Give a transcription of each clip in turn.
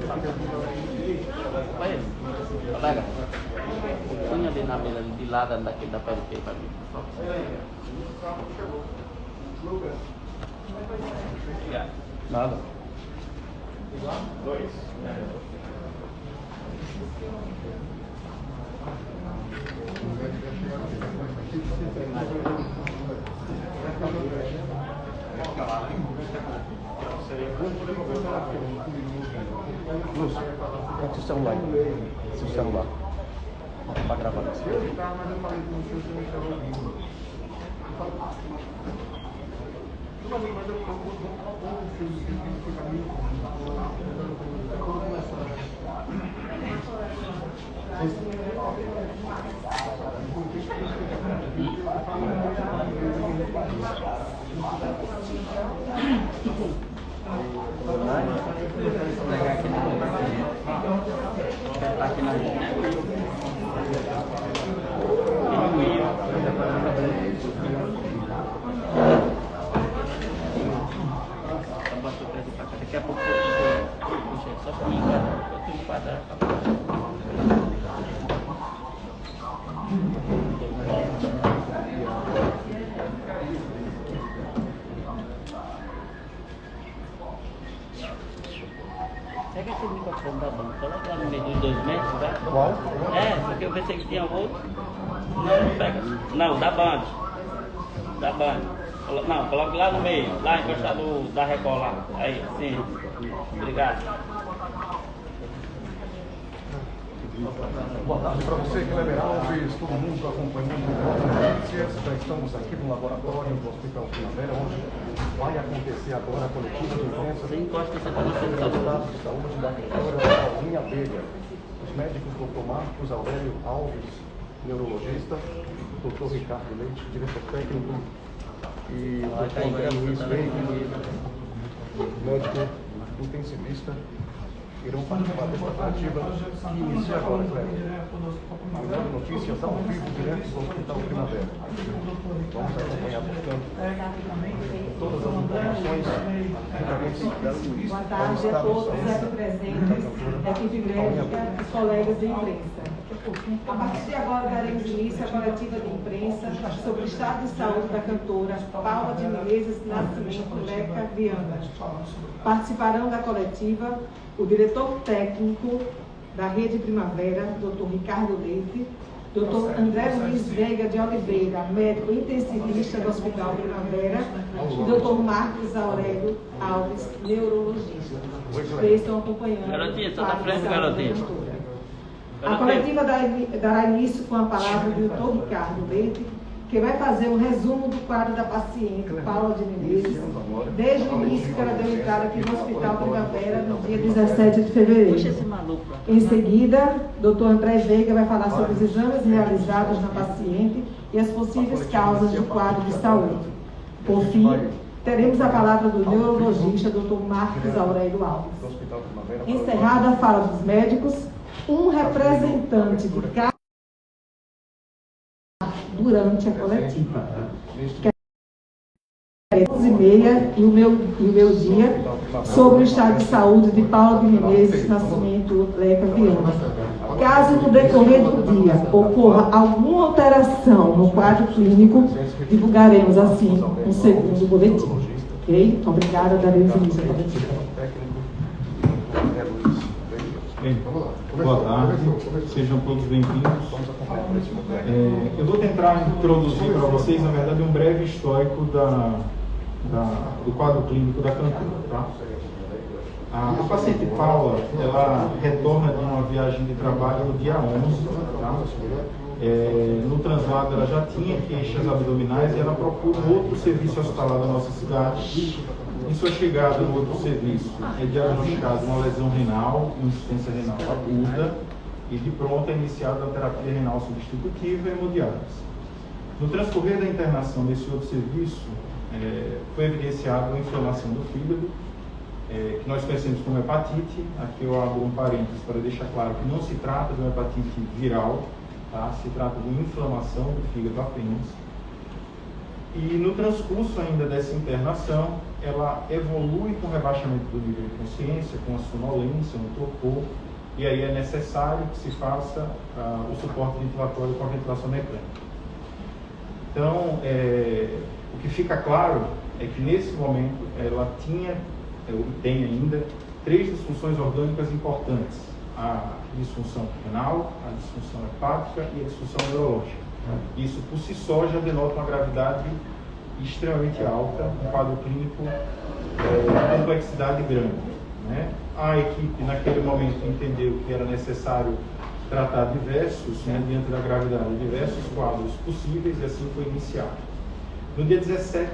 Baik, colega. Punya di nabila di ladan da kita pergi pagi. Ya, nada. Dois. Luz, kasih celular. Seu celular. Para gravar isso. Daqui a pouco eu só pinga, eu tenho que parar. Pega aquele microfone da banca, coloca lá no meio dos 2 metros, vai? Qual? É, porque eu pensei que tinha outro. Não, pega. Não, da Band. Da Band. Não, coloque lá no meio, lá encostado da Record lá. Aí, sim. Obrigado. Boa tarde para você, Cleber Alves, todo mundo acompanhando as notícias. Já estamos aqui no laboratório do Hospital Primavera, onde vai acontecer agora a coletiva de imprensa. Você encosta, você está no Resultados de saúde da doutora Paulinha Veiga. Os médicos Dr. Marcos Aurélio Alves, neurologista, Dr. Ricardo Leite, diretor técnico, e o Dr. André Luiz Veiga, médico intensivista, irão participar desta coletiva que inicia agora, Cleber. Mandando notícias ao vivo direto do Hospital Primavera. Vamos acompanhar, portanto, todas as informações referentes Boa tarde a todos aqui presentes, equipe médica e colegas de imprensa. A partir de agora daremos início à coletiva de imprensa sobre o estado de saúde da cantora Paula de Menezes Nascimento Leca Viana. Participarão da coletiva o diretor técnico da Rede Primavera, Dr. Ricardo Leite, Dr. André Luiz Veiga de Oliveira, médico intensivista do Hospital Primavera, e Dr. Marcos Aurélio Alves, neurologista. Eles estão acompanhando. Garotinha, está na frente, garotinha. A coletiva dará início com a palavra do Dr. Ricardo Leite, que vai fazer um resumo do quadro da paciente Paula de Menezes, desde o início que ela deu entrada aqui no Hospital Primavera, no dia 17 de fevereiro. Em seguida, Dr. André Veiga vai falar sobre os exames realizados na paciente e as possíveis causas do quadro de saúde. Por fim, teremos a palavra do neurologista Dr. Marcos Aurélio Alves. Encerrada a fala dos médicos, um representante de cada durante a coletiva. Que é 11h30 e o meu dia sobre o estado de saúde de Paula de Menezes Nascimento Leca Viana. Caso no decorrer do dia ocorra alguma alteração no quadro clínico, divulgaremos assim um segundo boletim. Ok? Obrigada, daremos início à coletiva. Bem, boa tarde, sejam todos bem-vindos. Eu vou tentar introduzir para vocês, na verdade, um breve histórico do quadro clínico da cantora. Tá? A paciente Paula, ela retorna de uma viagem de trabalho no dia 11. Tá? No translado, ela já tinha queixas abdominais e ela procura um outro serviço hospitalar da nossa cidade. Em sua chegada no outro serviço, é diagnosticada uma lesão renal, insuficiência renal aguda, e de pronto é iniciada a terapia renal substitutiva e hemodiálise. No transcorrer da internação nesse outro serviço, foi evidenciada uma inflamação do fígado, que nós conhecemos como hepatite. Aqui eu abro um parênteses para deixar claro que não se trata de uma hepatite viral, tá? Se trata de uma inflamação do fígado apenas. E no transcurso ainda dessa internação, ela evolui com o rebaixamento do nível de consciência, com a sonolência no torpor, e aí é necessário que se faça o suporte ventilatório com a ventilação mecânica. Então, o que fica claro é que nesse momento ela tinha, ou tem ainda, 3 disfunções orgânicas importantes: a disfunção renal, a disfunção hepática e a disfunção neurológica. Isso por si só já denota uma gravidade extremamente alta, um quadro clínico de complexidade grande, né? A equipe naquele momento entendeu que era necessário tratar diversos, né, diante da gravidade, diversos quadros possíveis, e assim foi iniciado. No dia 17,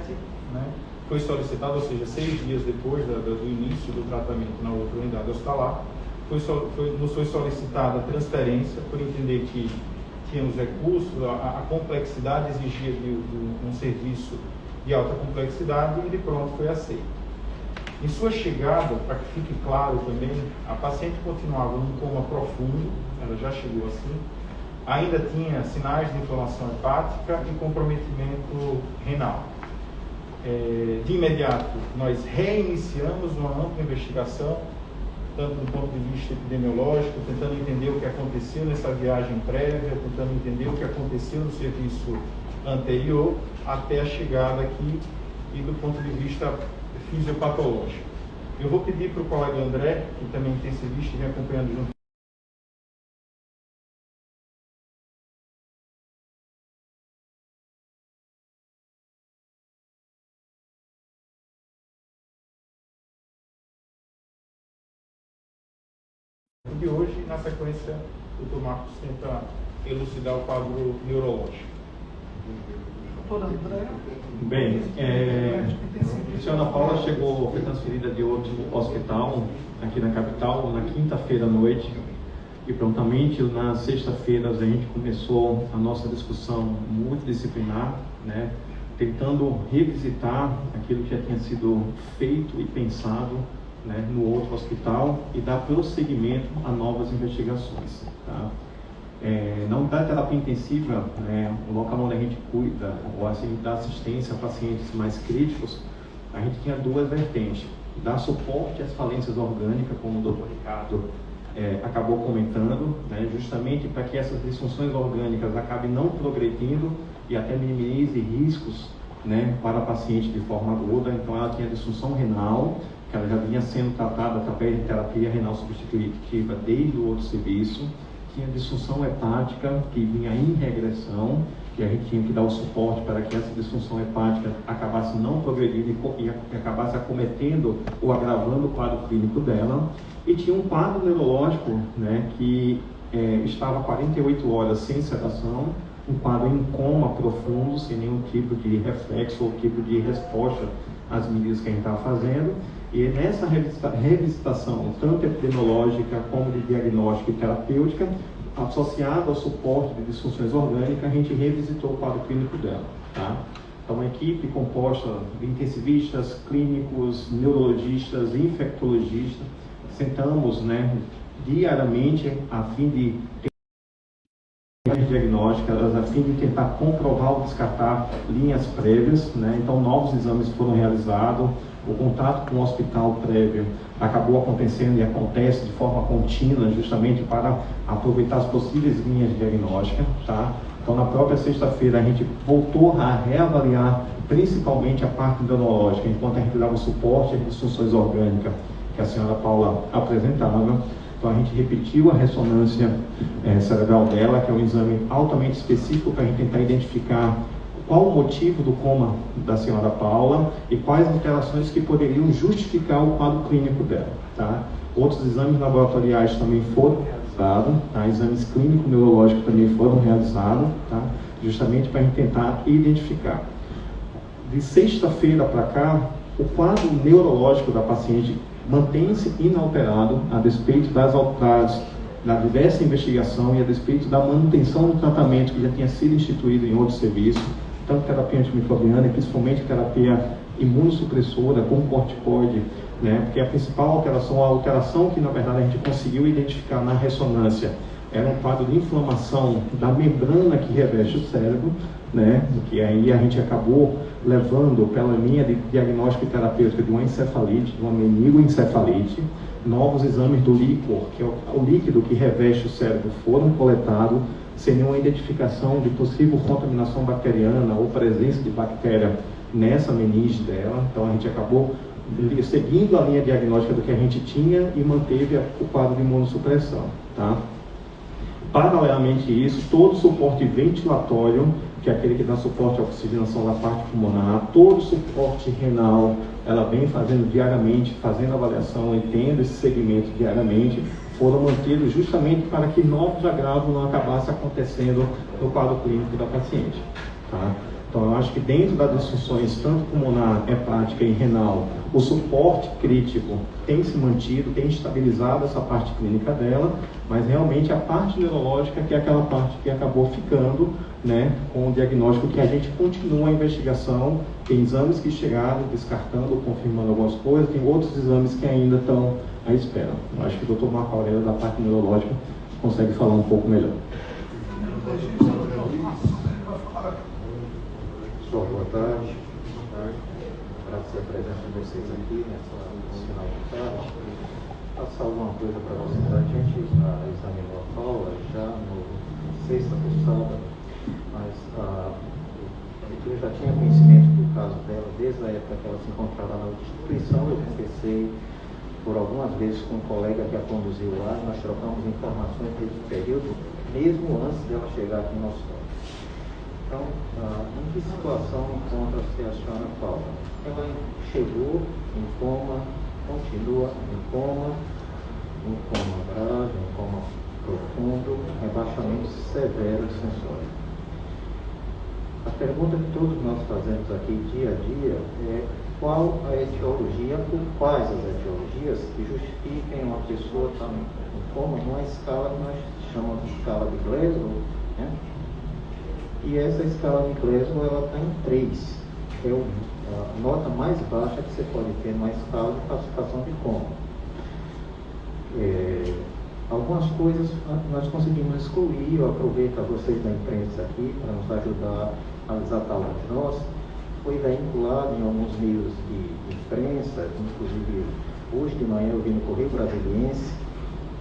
né, foi solicitado, ou seja, 6 dias depois do início do tratamento na outra unidade hospitalar, nos foi solicitada a transferência, por entender que tínhamos recursos, a complexidade exigia de um serviço de alta complexidade, e de pronto foi aceito. Em sua chegada, para que fique claro também, a paciente continuava num coma profundo, ela já chegou assim, ainda tinha sinais de inflamação hepática e comprometimento renal. De imediato, nós reiniciamos uma ampla investigação, tanto do ponto de vista epidemiológico, tentando entender o que aconteceu nessa viagem prévia, tentando entender o que aconteceu no serviço anterior, até a chegada aqui, e do ponto de vista fisiopatológico. Eu vou pedir para o colega André, que também tem serviço e vem acompanhando junto. E hoje, na sequência, o Dr. Marcos tenta elucidar o quadro neurológico. Bem, a senhora Paula foi transferida de outro hospital aqui na capital na quinta-feira à noite, e prontamente na sexta-feira a gente começou a nossa discussão multidisciplinar, né, tentando revisitar aquilo que já tinha sido feito e pensado, né, no outro hospital, e dar prosseguimento a novas investigações. Tá? Na unidade de terapia intensiva, o local onde a gente cuida, ou assim, dá assistência a pacientes mais críticos, a gente tinha 2 vertentes: dar suporte às falências orgânicas, como o Dr. Ricardo acabou comentando, né, justamente para que essas disfunções orgânicas acabem não progredindo e até minimize riscos, né, para a paciente de forma aguda. Então ela tinha disfunção renal, que ela já vinha sendo tratada através de terapia renal substitutiva desde o outro serviço. Tinha disfunção hepática, que vinha em regressão, e a gente tinha que dar o suporte para que essa disfunção hepática acabasse não progredindo e acabasse acometendo ou agravando o quadro clínico dela. E tinha um quadro neurológico, né, que estava 48 horas sem sedação, um quadro em coma profundo, sem nenhum tipo de reflexo ou tipo de resposta às medidas que a gente estava fazendo. E nessa revisitação, tanto epidemiológica como de diagnóstica e terapêutica, associada ao suporte de disfunções orgânicas, a gente revisitou o quadro clínico dela. Tá? Então, uma equipe composta de intensivistas, clínicos, neurologistas, infectologistas, sentamos, né, diariamente a fim de diagnósticas, a fim de tentar comprovar ou descartar linhas prévias, né? Então novos exames foram realizados, o contato com o hospital prévio acabou acontecendo e acontece de forma contínua, justamente para aproveitar as possíveis linhas de diagnóstica, tá? Então na própria sexta-feira a gente voltou a reavaliar principalmente a parte neurológica, enquanto a gente dava o suporte às disfunções orgânicas que a senhora Paula apresentava. Então a gente repetiu a ressonância cerebral dela, que é um exame altamente específico para a gente tentar identificar qual o motivo do coma da senhora Paula e quais alterações que poderiam justificar o quadro clínico dela. Tá? Outros exames laboratoriais também foram realizados, tá? Exames clínicos neurológicos também foram realizados, tá? Justamente para a gente tentar identificar. De sexta-feira para cá, o quadro neurológico da paciente mantém-se inalterado a despeito da diversa investigação e a despeito da manutenção do tratamento que já tinha sido instituído em outro serviço, tanto terapia antimicrobiana e principalmente terapia imunossupressora com corticoide, né? Porque a principal alteração, a alteração que na verdade a gente conseguiu identificar na ressonância, era um quadro de inflamação da membrana que reveste o cérebro, né? Que aí a gente acabou levando pela linha de diagnóstico e terapêutica de uma encefalite, de uma meningoencefalite. Novos exames do líquor, que é o líquido que reveste o cérebro, foram coletados sem nenhuma identificação de possível contaminação bacteriana ou presença de bactéria nessa meninge dela. Então a gente acabou seguindo a linha diagnóstica do que a gente tinha e manteve o quadro de imunossupressão, tá? Paralelamente a isso, todo o suporte ventilatório, que é aquele que dá suporte à oxigenação da parte pulmonar, todo o suporte renal, ela vem fazendo diariamente, fazendo avaliação e tendo esse segmento diariamente, foram mantidos justamente para que novos agravos não acabassem acontecendo no quadro clínico da paciente, tá? Então, eu acho que dentro das disfunções, tanto pulmonar, hepática e renal, o suporte crítico tem se mantido, tem estabilizado essa parte clínica dela, mas realmente a parte neurológica, que é aquela parte que acabou ficando, né, com o diagnóstico que a gente continua a investigação, tem exames que chegaram descartando, confirmando algumas coisas, tem outros exames que ainda estão à espera. Eu acho que o Dr. Marco Aurélio, da parte neurológica, consegue falar um pouco melhor. Boa tarde. Agradecer a presença de vocês aqui nessa final de tarde. Passar alguma coisa para vocês. A gente examinou a Paula já no sexta passada, mas eu já tinha conhecimento do caso dela desde a época que ela se encontrava na instituição. Eu conversei por algumas vezes com um colega que a conduziu lá. Nós trocamos informações nesse período, mesmo antes dela chegar aqui no nosso hospital. Então, em que situação encontra-se a senhora Paula? Ela chegou em coma, continua em coma grave, em coma profundo, rebaixamento severo de sensório. A pergunta que todos nós fazemos aqui dia a dia é qual a etiologia, ou quais as etiologias que justifiquem uma pessoa estar em coma numa escala que nós chamamos de escala de Glasgow, né? E essa escala de Glasgow, ela está em 3. É a nota mais baixa que você pode ter numa escala de classificação de coma. Algumas coisas nós conseguimos excluir. Eu aproveito a vocês da imprensa aqui para nos ajudar a desatar o diagnóstico. Foi vinculado em alguns meios de imprensa, inclusive hoje de manhã eu vi no Correio Brasiliense,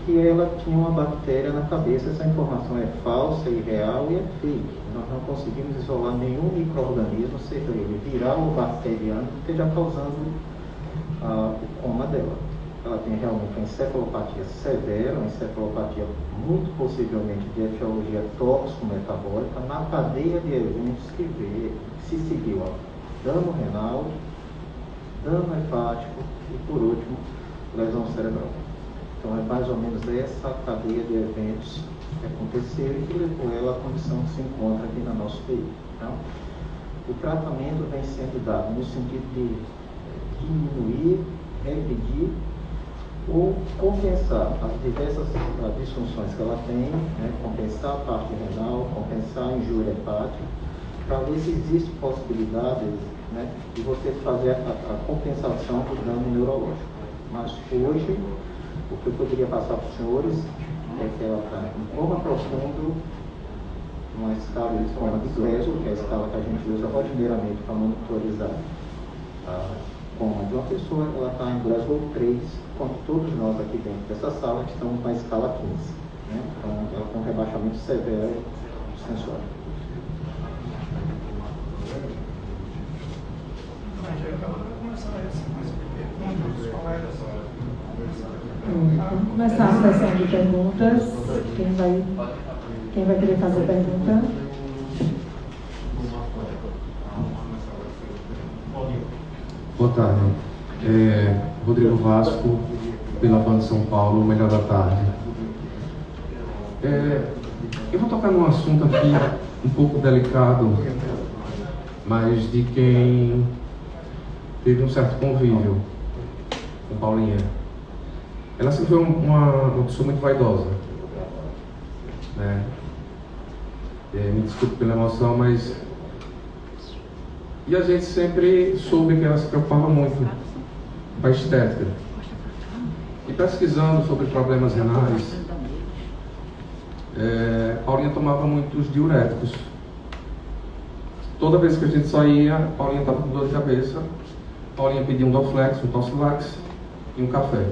que ela tinha uma bactéria na cabeça. Essa informação é falsa, irreal e é fake. Nós não conseguimos isolar nenhum micro-organismo, seja ele viral ou bacteriano, que esteja causando o coma dela. Ela tem realmente uma encefalopatia severa, uma encefalopatia muito possivelmente de etiologia tóxico-metabólica, na cadeia de eventos que se seguiu a dano renal, dano hepático e, por último, lesão cerebral. Então, é mais ou menos essa cadeia de eventos que aconteceu e que levou ela à condição que se encontra aqui na nossa UTI. Então, o tratamento vem sendo dado no sentido de diminuir, regredir ou compensar as diversas disfunções que ela tem, né? Compensar a parte renal, compensar a injúria hepática, para ver se existe possibilidade, né, de você fazer a compensação do dano neurológico. Mas hoje, o que eu poderia passar para os senhores é que ela está em coma profundo, numa escala de coma de Glasgow, que é a escala que a gente usa rotineiramente para monitorizar a coma de uma pessoa. Ela está em Glasgow 3, enquanto todos nós aqui dentro dessa sala estamos na escala 15. Né? Então, ela com rebaixamento severo sensório. Vamos começar a sessão de perguntas. Quem vai querer fazer pergunta? Boa tarde. Rodrigo Vasco, pela Band São Paulo, Melhor da Tarde. Eu vou tocar num assunto aqui um pouco delicado, mas de quem teve um certo convívio com Paulinha. Ela sempre foi uma pessoa muito vaidosa, né? Me desculpe pela emoção, mas... E a gente sempre soube que ela se preocupava muito com a estética. E pesquisando sobre problemas renais, Paulinha tomava muitos diuréticos. toda vez que a gente saía, Paulinha estava com dor de cabeça, Paulinha pedia um Dorflex, um Tosflex e um café.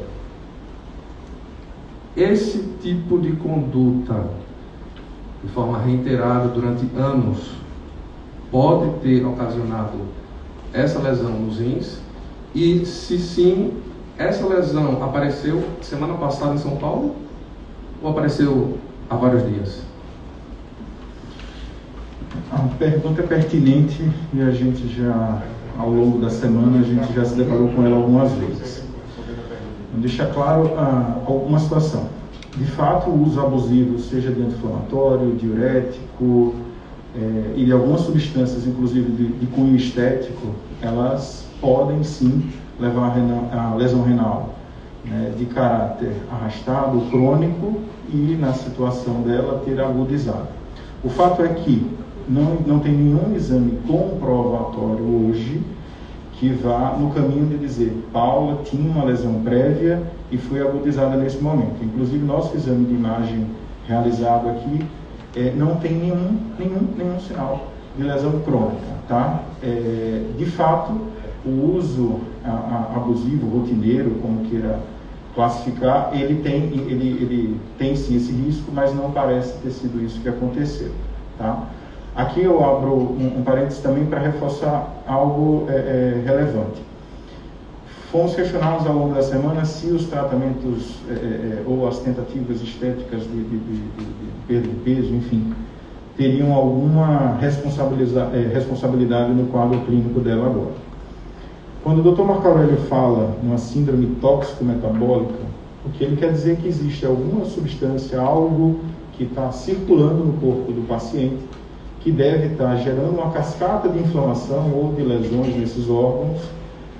Esse tipo de conduta, de forma reiterada durante anos, pode ter ocasionado essa lesão nos rins? E se sim, essa lesão apareceu semana passada em São Paulo ou apareceu há vários dias? A pergunta é pertinente e a gente já, ao longo da semana, a gente já se deparou com ela algumas vezes. Vou deixar claro alguma situação. De fato, o uso abusivo, seja de anti-inflamatório, diurético e de algumas substâncias, inclusive de cunho estético, elas podem sim levar a lesão renal, né, de caráter arrastado, crônico e, na situação dela, ter agudizado. O fato é que não tem nenhum exame comprovatório hoje que vá no caminho de dizer Paula tinha uma lesão prévia e foi agudizada nesse momento. Inclusive, nosso exame de imagem realizado aqui não tem nenhum sinal de lesão crônica, tá? De fato, o uso abusivo, rotineiro, como queira classificar, ele tem sim esse risco, mas não parece ter sido isso que aconteceu, tá? Aqui eu abro um parênteses também para reforçar algo relevante. Fomos questionados ao longo da semana se os tratamentos ou as tentativas estéticas de perda de peso, enfim, teriam alguma responsabilidade no quadro clínico dela agora. Quando o Dr. Marco Aurélio fala numa síndrome tóxico-metabólica, o que ele quer dizer é que existe alguma substância, algo que está circulando no corpo do paciente, que deve estar gerando uma cascata de inflamação ou de lesões nesses órgãos,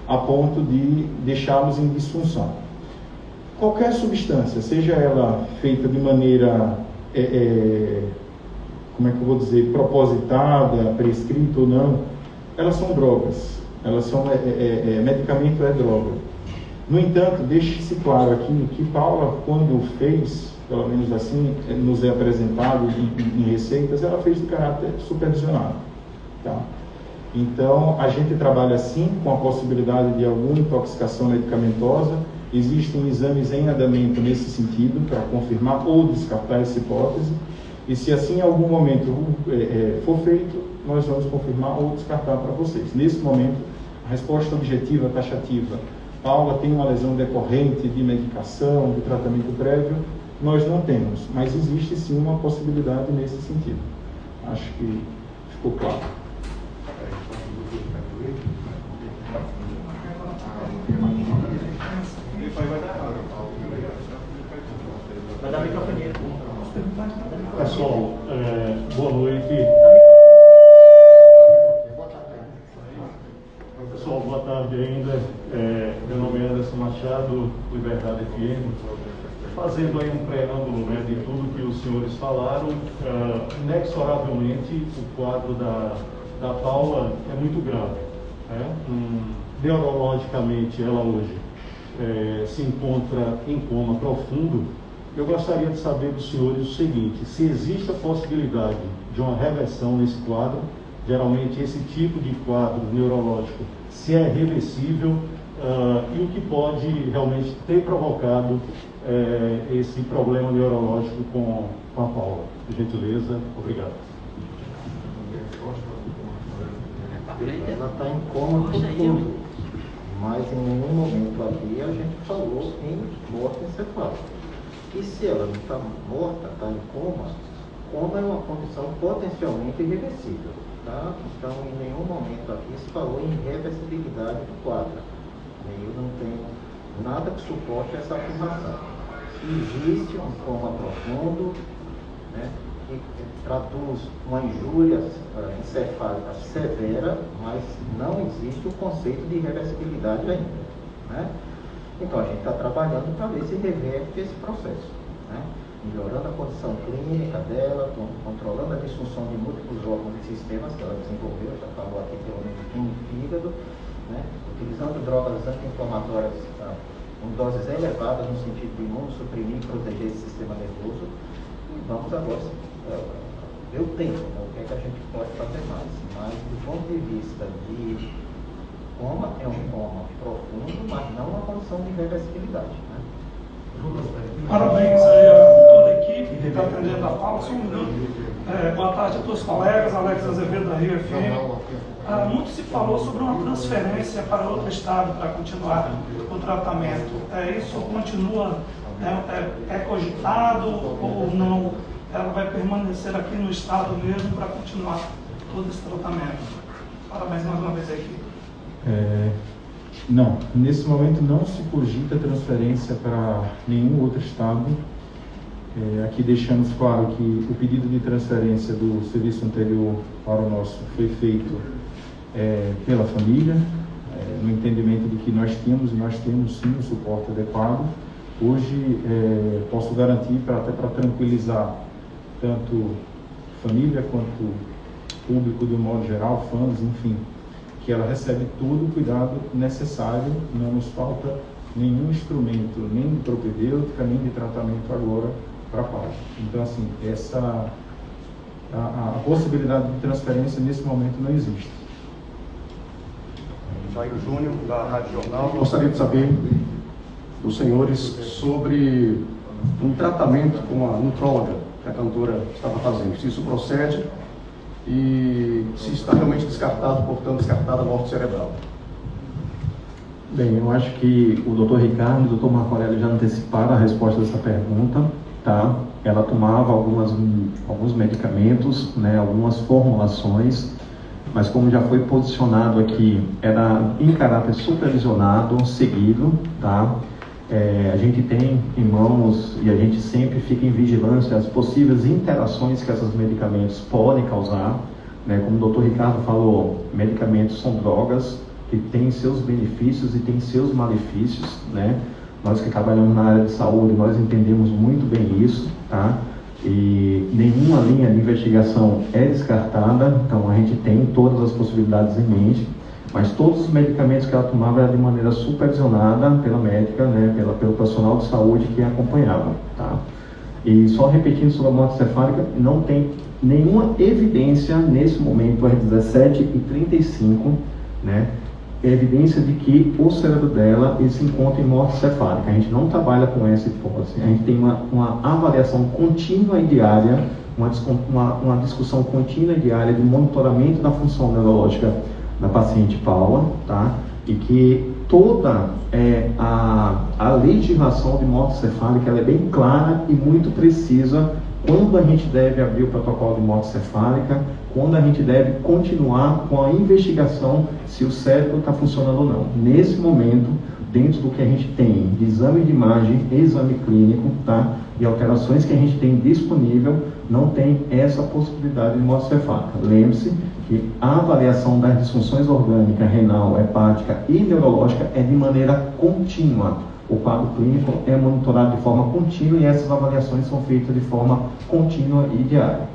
a ponto de deixá-los em disfunção. Qualquer substância, seja ela feita de maneira, como é que eu vou dizer, propositada, prescrita ou não, elas são drogas. Elas são, medicamento é droga. No entanto, deixe-se claro aqui que Paula, quando fez, pelo menos assim, nos é apresentado em receitas, ela fez de caráter supervisionado, tá? Então, a gente trabalha sim com a possibilidade de alguma intoxicação medicamentosa. Existem exames em andamento nesse sentido, para confirmar ou descartar essa hipótese. E se assim em algum momento for feito, nós vamos confirmar ou descartar para vocês. Nesse momento, a resposta objetiva, taxativa, Paula tem uma lesão decorrente de medicação, de tratamento prévio, nós não temos, mas existe sim uma possibilidade nesse sentido. Acho que ficou claro. Vai dar microfone. Pessoal, boa noite. Pessoal, boa tarde ainda. Meu nome é Anderson Machado, Liberdade FM. Fazendo aí um preâmbulo, né, de tudo que os senhores falaram, inexoravelmente o quadro da Paula é muito grave. Neurologicamente, ela hoje se encontra em coma profundo. Eu gostaria de saber dos senhores o seguinte: se existe a possibilidade de uma reversão nesse quadro, geralmente esse tipo de quadro neurológico, se é reversível, e o que pode realmente ter provocado esse problema neurológico com a Paula. Por gentileza, obrigado. Ela está em coma profundo, mas em nenhum momento aqui a gente falou em morte encefálica. E se ela não está morta, está em coma é uma condição potencialmente irreversível, tá? Então, em nenhum momento aqui se falou em reversibilidade do quadro. Eu não tenho nada que suporte essa afirmação. Existe um coma profundo, né, que traduz uma injúria encefálica severa, mas não existe o conceito de reversibilidade ainda, né? Então, a gente está trabalhando para ver se reverte esse processo, né? Melhorando a condição clínica dela, controlando a disfunção de múltiplos órgãos e sistemas que ela desenvolveu, já falou aqui pelo menos em fígado, né? Utilizando drogas anti-inflamatórias com doses elevadas no sentido de imunossuprimir e proteger esse sistema nervoso. E vamos agora deu tempo, né? O que é que a gente pode fazer mais? Mas do ponto de vista de coma, é um coma profundo, mas não uma condição de reversibilidade, né? Parabéns aí a toda a equipe que está atendendo a fala. Só um minuto. Boa tarde a todos os colegas, Alex Azevedo da Rio FM. Muito se falou sobre uma transferência para outro estado para continuar o tratamento. Isso continua, é cogitado ou não? Ela vai permanecer aqui no estado mesmo para continuar todo esse tratamento? Parabéns mais uma vez à equipe. Não, nesse momento não se cogita transferência para nenhum outro estado. Aqui deixamos claro que o pedido de transferência do serviço anterior para o nosso foi feito pela família, no entendimento de que nós temos sim um suporte adequado. Hoje posso garantir, até para tranquilizar tanto família quanto público de um modo geral, fãs, enfim, que ela recebe todo o cuidado necessário, não nos falta nenhum instrumento, nem de propedêutica, nem de tratamento agora para parte. Então, assim, a possibilidade de transferência nesse momento não existe. Jair Júnior, da Rádio Jornal. Gostaria de saber dos senhores sobre um tratamento com a nutróloga que a cantora estava fazendo, se isso procede e se está realmente descartado, portanto, descartada a morte cerebral. Bem, eu acho que o Dr. Ricardo e o Dr. Marco Aurélio já anteciparam a resposta dessa pergunta, tá? Ela tomava alguns medicamentos, né, algumas formulações, mas como já foi posicionado aqui, era em caráter supervisionado, seguido, tá? A gente tem em mãos e a gente sempre fica em vigilância as possíveis interações que esses medicamentos podem causar, né? Como o Dr. Ricardo falou, medicamentos são drogas que têm seus benefícios e têm seus malefícios, né? Nós que trabalhamos na área de saúde, nós entendemos muito bem isso, tá? E nenhuma linha de investigação é descartada, então a gente tem todas as possibilidades em mente, mas todos os medicamentos que ela tomava eram de maneira supervisionada pela médica, né, pelo profissional de saúde que a acompanhava, tá? E só repetindo sobre a morte cefálica, não tem nenhuma evidência nesse momento, às 17h35, né, evidência de que o cérebro dela se encontra em morte cefálica. A gente não trabalha com essa hipótese, a gente tem uma avaliação contínua e diária, uma discussão contínua e diária de monitoramento da função neurológica da paciente Paula, tá? E que toda a legislação de morte cefálica ela é bem clara e muito precisa quando a gente deve abrir o protocolo de morte cefálica, quando a gente deve continuar com a investigação se o cérebro está funcionando ou não. Nesse momento, dentro do que a gente tem de exame de imagem, exame clínico, tá? E alterações que a gente tem disponível, não tem essa possibilidade de morte cefálica. Lembre-se que a avaliação das disfunções orgânicas, renal, hepática e neurológica é de maneira contínua. O quadro clínico é monitorado de forma contínua e essas avaliações são feitas de forma contínua e diária.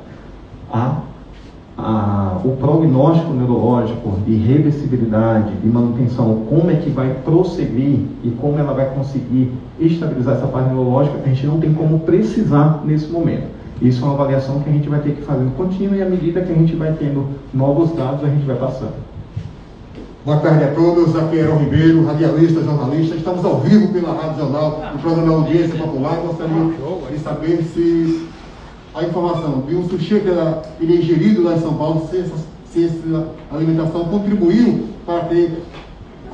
O prognóstico neurológico de reversibilidade, de manutenção, como é que vai prosseguir e como ela vai conseguir estabilizar essa parte neurológica, a gente não tem como precisar nesse momento. Isso é uma avaliação que a gente vai ter que fazer contínua e à medida que a gente vai tendo novos dados, a gente vai passando. Boa tarde a todos, aqui é Heron Ribeiro, radialista, jornalista. Estamos ao vivo pela Rádio Jornal, no programa Audiência Popular. Gostaria de saber se a informação de um sushi que iria ingerido lá em São Paulo, se essa alimentação contribuiu para que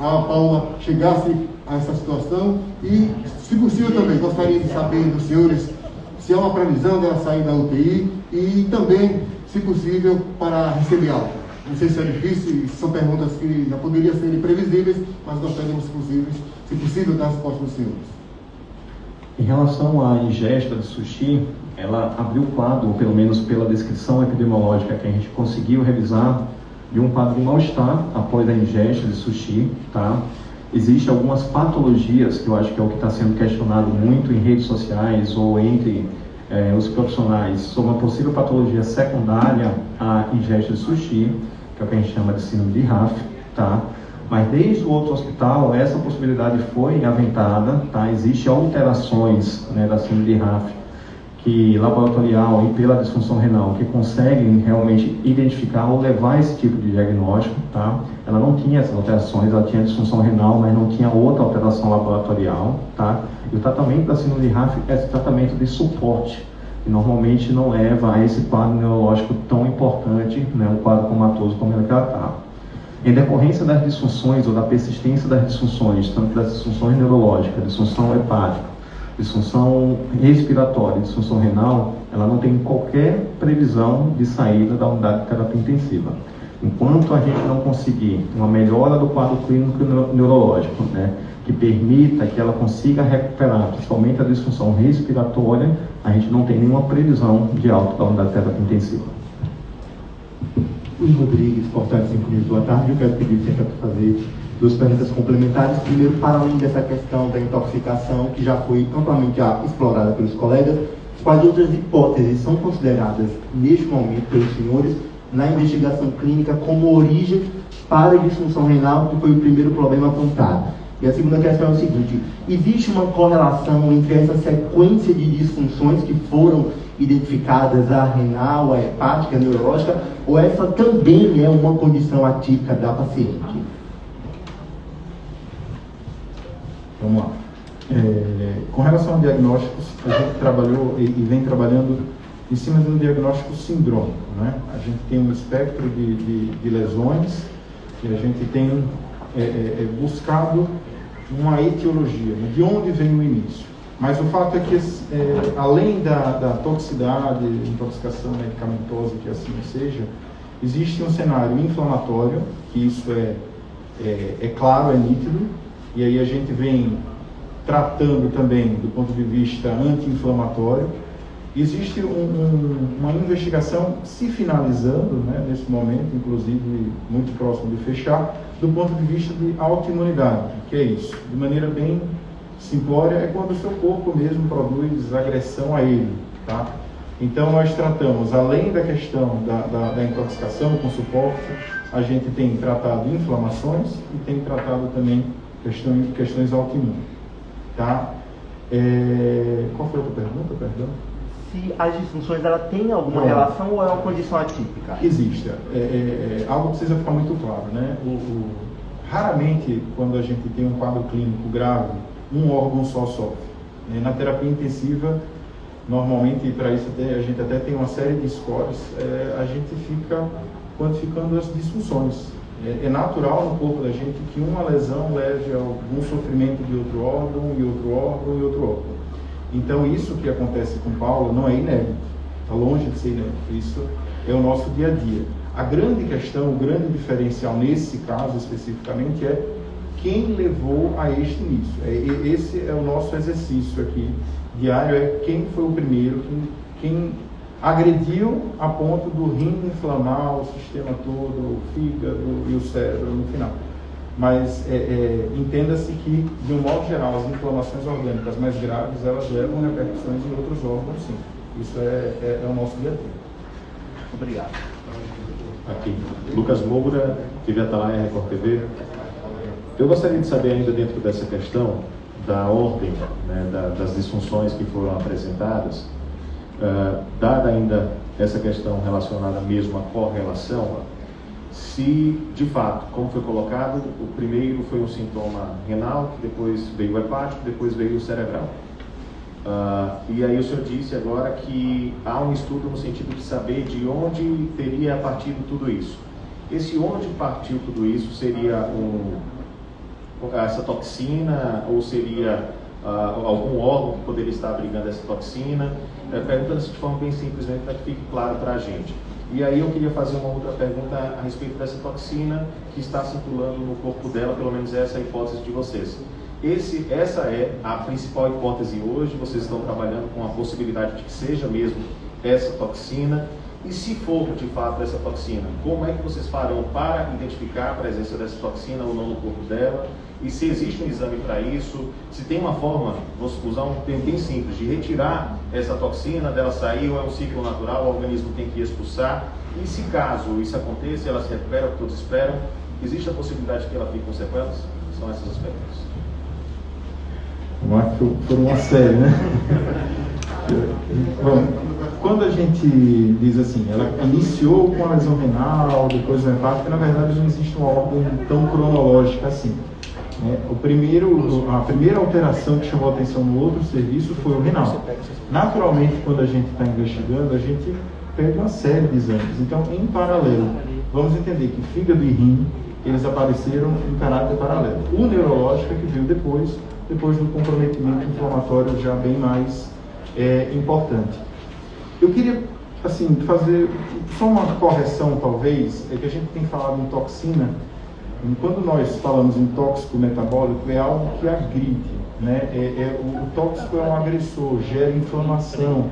a Paula chegasse a essa situação e, se possível também, gostaria de saber dos senhores se há uma previsão dela sair da UTI e também, se possível, para receber alta. Não sei se é difícil, são perguntas que já poderiam ser imprevisíveis, mas gostaríamos, se possível, dar resposta dos senhores. Em relação à ingesta de sushi, ela abriu o quadro, pelo menos pela descrição epidemiológica que a gente conseguiu revisar, de um quadro de mal-estar após a ingesta de sushi, tá? Existem algumas patologias, que eu acho que é o que está sendo questionado muito em redes sociais ou entre os profissionais, sobre uma possível patologia secundária à ingesta de sushi, que é o que a gente chama de síndrome de RAF, tá? Mas desde o outro hospital, essa possibilidade foi aventada, tá? Existem alterações, né, da síndrome de RAF que laboratorial e pela disfunção renal que conseguem realmente identificar ou levar esse tipo de diagnóstico, tá? Ela não tinha essas alterações, ela tinha disfunção renal, mas não tinha outra alteração laboratorial, tá? E o tratamento da síndrome de RAF é tratamento de suporte, e normalmente não leva a esse quadro neurológico tão importante, né? Um quadro comatoso como ele tratava. Em decorrência das disfunções ou da persistência das disfunções, tanto das disfunções neurológicas, disfunção hepática, disfunção respiratória, disfunção renal, ela não tem qualquer previsão de saída da unidade de terapia intensiva. Enquanto a gente não conseguir uma melhora do quadro clínico neurológico, né, que permita que ela consiga recuperar, principalmente a disfunção respiratória, a gente não tem nenhuma previsão de alta da unidade de terapia intensiva. Luiz Rodrigues, Portal 5 News, boa tarde. Eu quero pedir licença para fazer duas perguntas complementares. Primeiro, para além dessa questão da intoxicação, que já foi amplamente explorada pelos colegas, quais outras hipóteses são consideradas neste momento pelos senhores na investigação clínica como origem para a disfunção renal, que foi o primeiro problema apontado? E a segunda questão é o seguinte: existe uma correlação entre essa sequência de disfunções que foram identificadas, a renal, a hepática, a neurológica, ou essa também é uma condição atípica da paciente? Vamos lá. Com relação a diagnósticos, a gente trabalhou e vem trabalhando em cima de um diagnóstico sindrômico, né? A gente tem um espectro de lesões e a gente tem buscado uma etiologia, né? De onde vem o início. Mas o fato é que, além da toxicidade, intoxicação medicamentosa, que assim seja, existe um cenário inflamatório, que isso é claro, é nítido, e aí a gente vem tratando também do ponto de vista anti-inflamatório. Existe uma investigação se finalizando, né, nesse momento, inclusive muito próximo de fechar, do ponto de vista de autoimunidade, que é isso, de maneira bem simplória, é quando o seu corpo mesmo produz agressão a ele, tá? Então nós tratamos, além da questão da intoxicação com suporte, a gente tem tratado inflamações e tem tratado também questões autoimunes, tá? Qual foi a outra pergunta, perdão? Se as disfunções ela tem alguma relação ou é uma condição atípica? Existe. Algo precisa ficar muito claro, né? Raramente, quando a gente tem um quadro clínico grave, um órgão só sofre. Na terapia intensiva, normalmente, para isso a gente até tem uma série de scores, a gente fica quantificando as disfunções. É natural no corpo da gente que uma lesão leve a algum sofrimento de outro órgão, e outro órgão, e outro órgão. Então, isso que acontece com Paula não é inédito, está longe de ser inédito, isso é o nosso dia a dia. A grande questão, o grande diferencial nesse caso especificamente é quem levou a este início. Esse é o nosso exercício aqui diário, é quem foi o primeiro, quem agrediu a ponto do rim inflamar o sistema todo, o fígado e o cérebro no final. Mas entenda-se que, de um modo geral, as inflamações orgânicas mais graves, elas levam repercussões em outros órgãos, sim. Isso é o nosso dia a dia. Obrigado. Aqui, Lucas Moura, TV Atalaia, Record TV. Eu gostaria de saber ainda dentro dessa questão da ordem, né, das disfunções que foram apresentadas, dada ainda essa questão relacionada mesmo à correlação, se de fato, como foi colocado, o primeiro foi um sintoma renal, depois veio o hepático, depois veio o cerebral. E aí o senhor disse agora que há um estudo no sentido de saber de onde teria partido tudo isso. Esse onde partiu tudo isso seria essa toxina ou seria algum órgão que poderia estar abrigando essa toxina? Perguntando de forma bem simplesmente para que fique claro para a gente. E aí eu queria fazer uma outra pergunta a respeito dessa toxina que está circulando no corpo dela, pelo menos essa é a hipótese de vocês. Essa é a principal hipótese hoje, vocês estão trabalhando com a possibilidade de que seja mesmo essa toxina. E se for de fato essa toxina, como é que vocês farão para identificar a presença dessa toxina ou não no corpo dela? E se existe um exame para isso, se tem uma forma, vou usar um termo bem simples, de retirar essa toxina, dela sair, ou é um ciclo natural, o organismo tem que expulsar. E se caso isso aconteça, ela se recupera, todos esperam, existe a possibilidade de que ela fique com sequelas? São essas as perguntas. Vamos lá, por uma série, né? Bom, quando a gente diz assim, ela iniciou com a lesão renal, depois o hepático, na verdade não existe uma ordem tão cronológica assim. Né? A primeira alteração que chamou a atenção no outro serviço foi o renal. Naturalmente, quando a gente está investigando, a gente pede uma série de exames. Então, em paralelo, vamos entender que fígado e rim, eles apareceram em caráter paralelo. O neurológico é que veio depois do comprometimento inflamatório já bem mais importante. Eu queria, assim, fazer só uma correção, talvez, é que a gente tem falado em toxina. E quando nós falamos em tóxico metabólico, é algo que agride, né? O tóxico é um agressor, gera inflamação,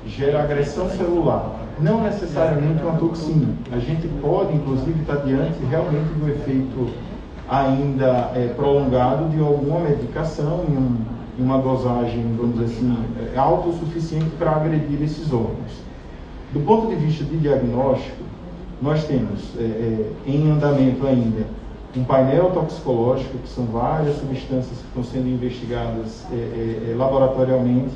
gera agressão celular. Não necessariamente uma toxina. A gente pode, inclusive, estar diante realmente do efeito ainda prolongado de alguma medicação em uma dosagem, vamos dizer assim, alta o suficiente para agredir esses órgãos. Do ponto de vista de diagnóstico, nós temos em andamento ainda um painel toxicológico, que são várias substâncias que estão sendo investigadas laboratorialmente,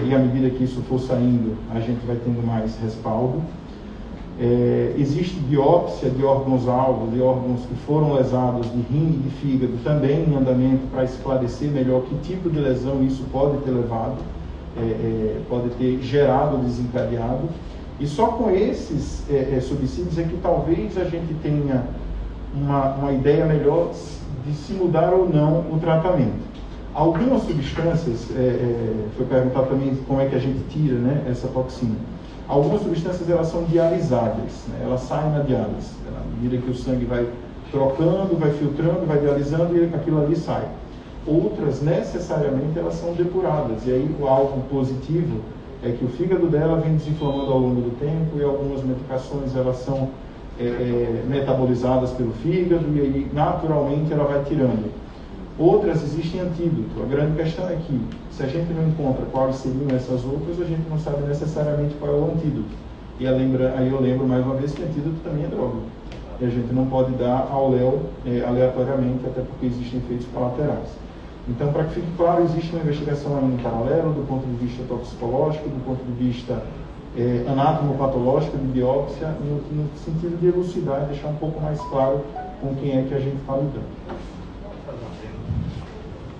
e à medida que isso for saindo, a gente vai tendo mais respaldo. Existe biópsia de órgãos-alvo, de órgãos que foram lesados de rim e de fígado, também em andamento, para esclarecer melhor que tipo de lesão isso pode ter levado, pode ter gerado ou desencadeado. E só com esses subsídios é que talvez a gente tenha uma ideia melhor de se mudar ou não o tratamento. Algumas substâncias, foi perguntado também como é que a gente tira, né, essa toxina. Algumas substâncias elas são dialisáveis, né, elas saem na diálise. À medida que o sangue vai trocando, vai filtrando, vai dialisando e aquilo ali sai. Outras, necessariamente, elas são depuradas. E aí algo positivo é que o fígado dela vem desinflamando ao longo do tempo e algumas medicações elas são metabolizadas pelo fígado e aí naturalmente ela vai tirando. Outras existem antídoto. A grande questão é que se a gente não encontra quais seriam essas outras, a gente não sabe necessariamente qual é o antídoto. E aí eu lembro mais uma vez que antídoto também é droga. E a gente não pode dar ao léu aleatoriamente, até porque existem efeitos colaterais. Então, para que fique claro, existe uma investigação ainda em paralelo, do ponto de vista toxicológico, do ponto de vista anatomopatológico, de biópsia, no sentido de elucidar e deixar um pouco mais claro com quem é que a gente está lidando.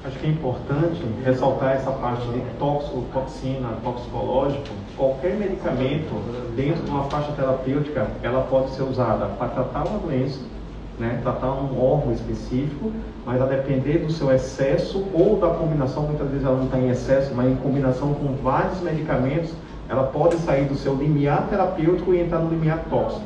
Acho que é importante ressaltar essa parte de toxina, toxicológico. Qualquer medicamento dentro de uma faixa terapêutica, ela pode ser usada para tratar uma doença, né, tratar um órgão específico, mas a depender do seu excesso ou da combinação, muitas vezes ela não está em excesso, mas em combinação com vários medicamentos, ela pode sair do seu limiar terapêutico e entrar no limiar tóxico.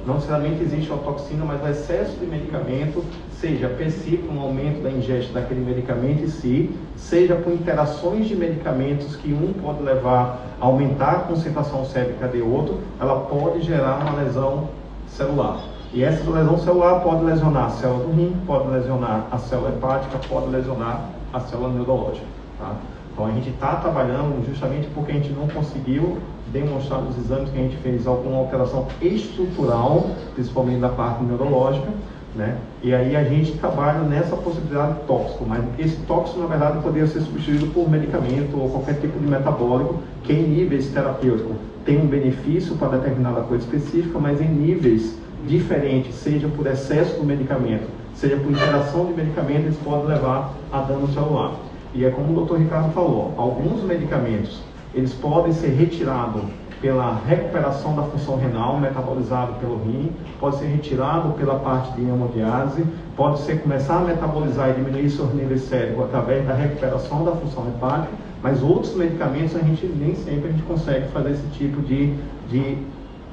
Não necessariamente existe uma toxina, mas o excesso de medicamento, seja per si por um aumento da ingesta daquele medicamento em si, seja por interações de medicamentos que um pode levar a aumentar a concentração sérica de outro, ela pode gerar uma lesão celular. E essa lesão celular pode lesionar a célula do rim, pode lesionar a célula hepática, pode lesionar a célula neurológica. Tá? Então a gente está trabalhando justamente porque a gente não conseguiu demonstrar nos exames que a gente fez alguma alteração estrutural, principalmente da parte neurológica, né? E aí a gente trabalha nessa possibilidade de tóxico, mas esse tóxico na verdade poderia ser substituído por medicamento ou qualquer tipo de metabólico que em níveis terapêuticos tem um benefício para determinada coisa específica, mas em níveis diferentes, seja por excesso do medicamento, seja por interação de medicamento, eles podem levar a dano celular. E é como o Dr. Ricardo falou, alguns medicamentos eles podem ser retirados pela recuperação da função renal, metabolizado pelo rim, pode ser retirado pela parte de hemodiálise, pode ser começar a metabolizar e diminuir seus níveis séricos através da recuperação da função hepática, mas outros medicamentos nem sempre a gente consegue fazer esse tipo de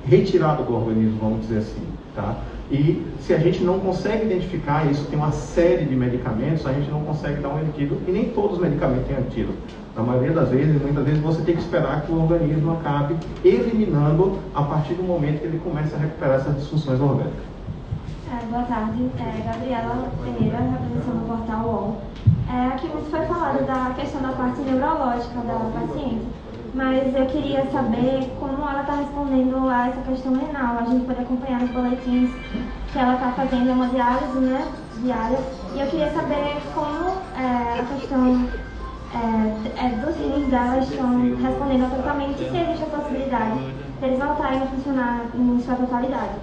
retirada do organismo, vamos dizer assim, tá? E se a gente não consegue identificar isso, tem uma série de medicamentos, a gente não consegue dar um antídoto, e nem todos os medicamentos têm antídoto. Na maioria das vezes, muitas vezes você tem que esperar que o organismo acabe eliminando a partir do momento que ele começa a recuperar essas disfunções orgânicas. Boa tarde, Gabriela Pereira, representando o Portal UOL. Aqui muito foi falado da questão da parte neurológica da paciente, mas eu queria saber como ela está respondendo a essa questão renal. A gente pode acompanhar nos boletins que ela está fazendo hemodiálise, né, diária, e eu queria saber como a questão dos rins dela estão respondendo ao tratamento e se existe a possibilidade de eles voltarem a funcionar em sua totalidade.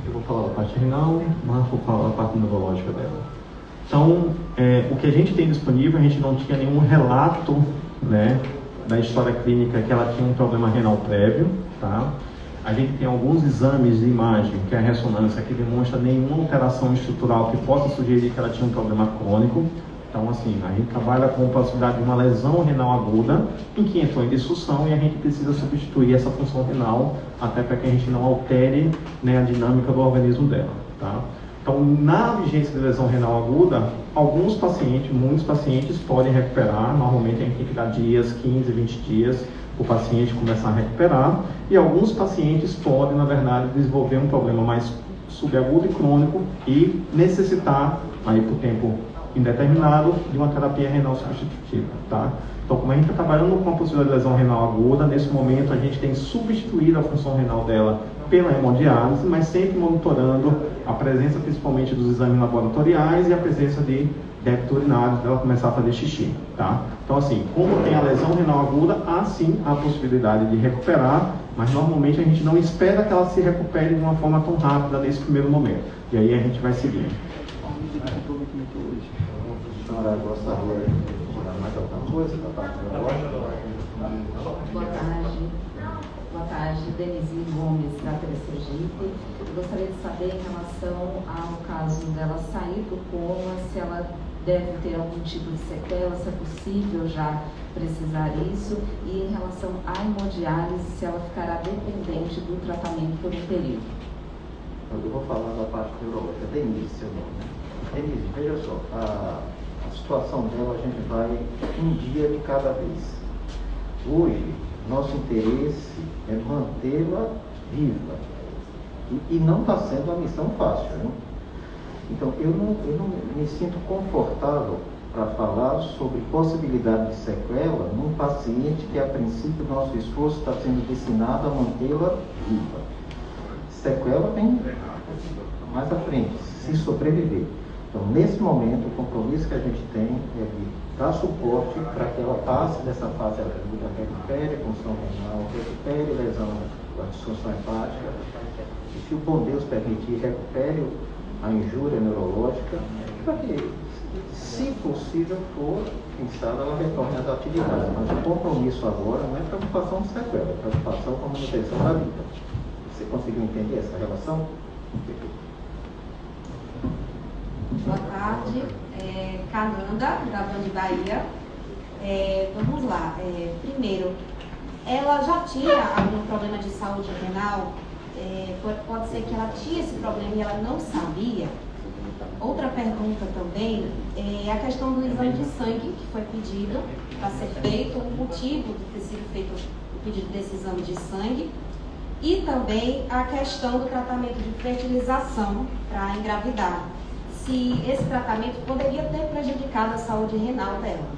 Eu vou falar da parte renal, mas vou falar da parte neurológica dela. Então, o que a gente tem disponível, a gente não tinha nenhum relato, né, da história clínica que ela tinha um problema renal prévio, tá? A gente tem alguns exames de imagem, que é a ressonância, que demonstra nenhuma alteração estrutural que possa sugerir que ela tinha um problema crônico. Então, assim, a gente trabalha com a possibilidade de uma lesão renal aguda, em que entrou em disfunção e a gente precisa substituir essa função renal, até para que a gente não altere, né, a dinâmica do organismo dela, tá? Então, na vigência de lesão renal aguda, alguns pacientes, muitos pacientes podem recuperar. Normalmente a gente tem que dar dias, 15, 20 dias, para o paciente começar a recuperar. E alguns pacientes podem, na verdade, desenvolver um problema mais subagudo e crônico e necessitar, aí por tempo indeterminado, de uma terapia renal substitutiva, tá? Então, como a gente está trabalhando com a possibilidade de lesão renal aguda, nesse momento a gente tem substituído a função renal dela pela hemodiálise, mas sempre monitorando a presença principalmente dos exames laboratoriais e a presença de débito urinário dela começar a fazer xixi, tá? Então, assim, como tem a lesão renal aguda, há sim a possibilidade de recuperar, mas normalmente a gente não espera que ela se recupere de uma forma tão rápida nesse primeiro momento. E aí a gente vai seguindo. A senhora gostaria de falar mais alguma coisa da parte neurológica? Boa tarde, Denise Gomes, da TV Sergipe. Eu gostaria de saber em relação ao caso dela sair do coma, se ela deve ter algum tipo de sequela, se é possível já precisar isso, e em relação à hemodiálise, se ela ficará dependente do tratamento por um período. Eu vou falar da parte neurológica. Denise, seu nome. Denise, veja só, a situação dela a gente vai um dia de cada vez. Hoje, nosso interesse é mantê-la viva. E não está sendo uma missão fácil, né? Então, eu não me sinto confortável para falar sobre possibilidade de sequela num paciente que, a princípio, nosso esforço está sendo destinado a mantê-la viva. Sequela vem mais à frente, se sobreviver. Então, nesse momento, o compromisso que a gente tem é de dar suporte para que ela passe dessa fase aguda, recupere função renal, recupere lesão da disfunção hepática, e, se o bom Deus permitir, recupere a injúria neurológica, para que, se possível for, quem sabe, ela retorne às atividades. Mas o compromisso agora não é preocupação de sequela, é preocupação com a manutenção da vida. Você conseguiu entender essa relação? Boa tarde, Cananda, da Band Bahia. Vamos lá. Primeiro, ela já tinha algum problema de saúde renal? Pode ser que ela tinha esse problema e ela não sabia. Outra pergunta também é a questão do exame de sangue que foi pedido para ser feito, o motivo de ter sido feito o pedido desse exame de sangue, e também a questão do tratamento de fertilização para engravidar. Se esse tratamento poderia ter prejudicado a saúde renal dela.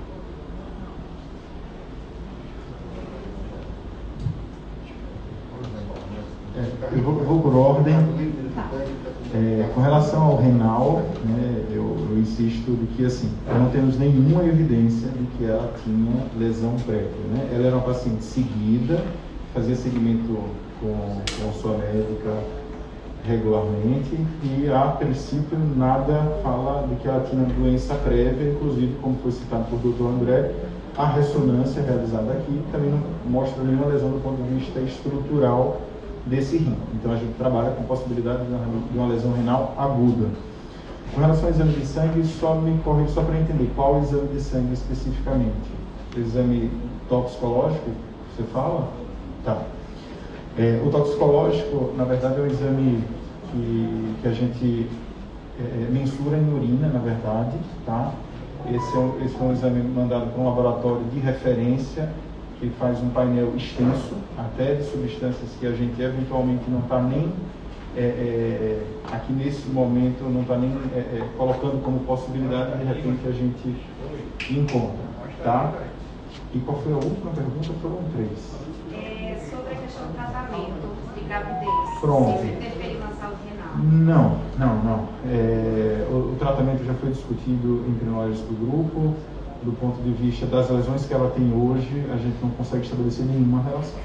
Eu vou por ordem. Com relação ao renal, né, eu insisto de que, assim, não temos nenhuma evidência de que ela tinha lesão prévia, né? Ela era uma paciente seguida, fazia seguimento com sua médica regularmente, e a princípio nada fala de que ela tinha doença prévia. Inclusive, como foi citado por Dr. André, a ressonância realizada aqui também não mostra nenhuma lesão do ponto de vista estrutural desse rim. Então a gente trabalha com a possibilidade de uma lesão renal aguda. Com relação ao exame de sangue, só me corrija só para entender qual o exame de sangue especificamente. O exame toxicológico, você fala? Tá. O toxicológico, na verdade, é um exame que a gente mensura em urina, na verdade, tá? Esse é um exame mandado para um laboratório de referência, que faz um painel extenso, até de substâncias que a gente eventualmente não está nem, aqui nesse momento, não está nem colocando como possibilidade, de repente a gente encontra, tá? E qual foi a última pergunta? Foram 3. Sobre a questão do tratamento de gravidez. Pronto. Se interferir na saúde renal. Não. O tratamento já foi discutido entre nós do grupo. do ponto de vista das lesões que ela tem hoje, a gente não consegue estabelecer nenhuma relação.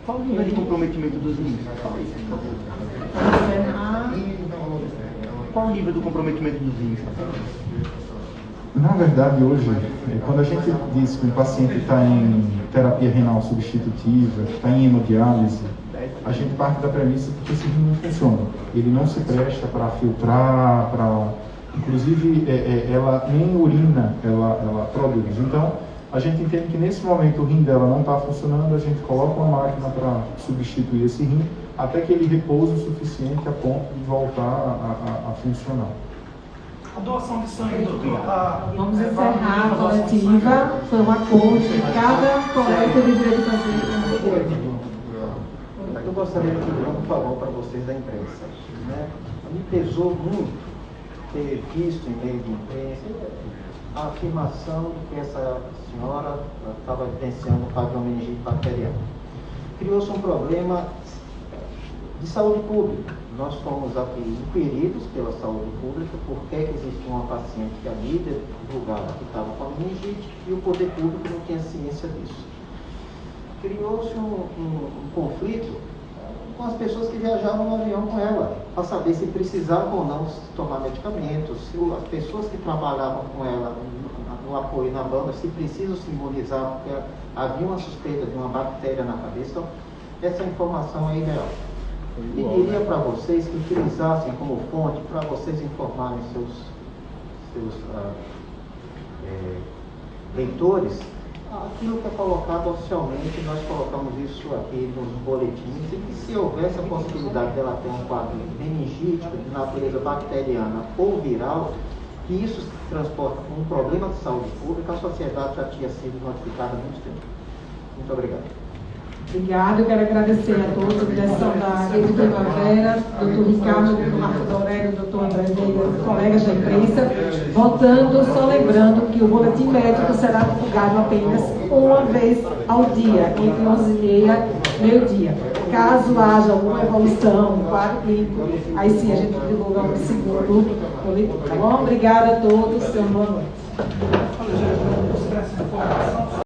Qual o nível de comprometimento dos rins? Qual o nível do comprometimento dos rins? Na verdade, hoje, quando a gente diz que um paciente está em terapia renal substitutiva, está em hemodiálise, a gente parte da premissa de que esse rim não funciona. Ele não se presta para filtrar, inclusive ela nem urina ela produz. Então, a gente entende que nesse momento o rim dela não está funcionando, a gente coloca uma máquina para substituir esse rim, até que ele repouse o suficiente a ponto de voltar a funcionar. A doação de sangue, doutor. Vamos encerrar a coletiva. Foi um acordo que cada colega teve direito de fazer. Eu gostaria de pedir um favor para vocês da imprensa. Né? Me pesou muito ter visto em meio de imprensa a afirmação de que essa senhora estava vivenciando um quadro de meningite bacteriana. Criou-se um problema de saúde pública. Nós fomos aqui inquiridos pela saúde pública porque existia uma paciente que a mídia divulgava que estava com a meningite e o poder público não tinha ciência disso. Criou-se um conflito com as pessoas que viajavam no avião com ela, para saber se precisavam ou não tomar medicamentos, se as pessoas que trabalhavam com ela no apoio na banda, se precisam se imunizar, porque havia uma suspeita de uma bactéria na cabeça. Então, essa informação é irreal. E diria para vocês que utilizassem como fonte para vocês informarem seus leitores aquilo que é colocado oficialmente. Nós colocamos isso aqui nos boletins, e que se houvesse a possibilidade dela ter um quadro meningítico de natureza bacteriana ou viral, que isso se transporta como um problema de saúde pública, a sociedade já tinha sido notificada há muito tempo. Muito obrigado. Obrigada, eu quero agradecer a todos, a direção da Rede Primavera, doutor Ricardo, doutor Marcos Aurélio, doutor André Veiga, colegas da imprensa, votando, só lembrando que o boletim médico será divulgado apenas uma vez ao dia, entre 11h30 e meio-dia. Caso haja alguma evolução no quadro clínico, aí sim a gente divulga um segundo boletim. Tá bom? Obrigada a todos, tenham uma boa noite.